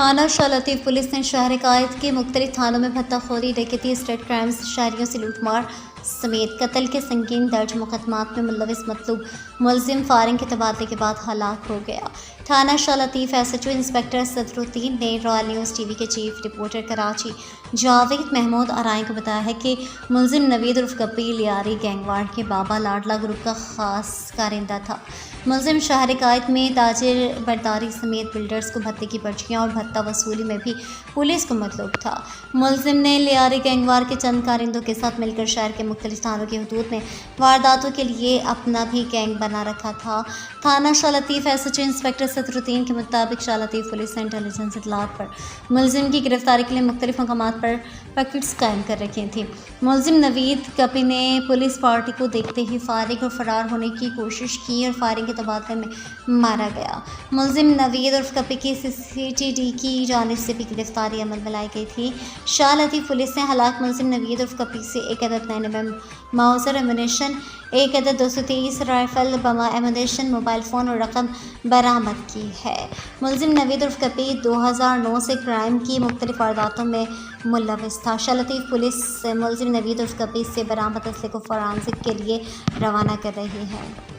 थाना शाह लतीफ़ पुलिस ने शहर कायद के मुख्तलिफ थानों में भत्ताखोरी, डकैती, स्टेट क्राइम्स, शहरियों से लूटमार समेत कत्ल के संगीन दर्ज मुकदमात में मुलविस मतलूब मुलजिम फायरिंग के तबादले के बाद हलाक हो गया। थाना शाह लतीफ़ SHO इंस्पेक्टर सदरुद्दीन ने रॉयल न्यूज़ TV के चीफ रिपोर्टर कराची जावेद महमूद आराई को बताया है कि मुलजिम नवीद उर्फ गप्पी लियारी गैंगवार के बाबा लाडला ग्रुप का खास कारिंदा था। मुलजिम शहर कायद में ताजिर बरदारी समेत बिल्डर्स को भत्ते की पर्चियाँ और भत्ता वसूली में भी पुलिस को मतलूब था। मुलजिम ने लियारी गैंगवार के चंद कारिंदों के साथ मिलकर शहर के मुख्तलिफ थानों की हदूद में वारदातों के लिए अपना भी गैंग बना रखा था। थाना शाह लतीफ़ SHO इंस्पेक्टर सदरुद्दीन के मुताबिक शाह लतीफ़ पुलिस ने इंटेलिजेंस इत्तलात पर मुलजिम की गिरफ्तारी के लिए मुख्तलिफ मकामात पर पैकेट्स कायम कर रखे थे। मुलजिम नवीद गप्पी ने पुलिस पार्टी को देखते ही फायरिंग और फरार होने की कोशिश की और फायरिंग के तबादले में मारा गया। मुलजिम नवीद उर्फ गप्पी की CCTD की जानिब से भी गिरफ्तारी अमल में लाई गई थी। शाह लतीफ़ पुलिस ने हलाक मुलजिम नवीद उर्फ गप्पी से एक अदद 9mm माउजर एमुनेशन, एक अदद 223 राइफल, बमा एमुनेशन, मोबाइल फ़ोन और रकम बरामद की है। मुलजिम नवीद उर्फ गप्पी 2009 से क्राइम की मुख्तलिफ वारदातों में मुलविस था। शाह लतीफ़ पुलिस मुलजिम नवीद उर्फ गप्पी से बरामद असले को फॉरेंसिक के लिए रवाना कर रही है।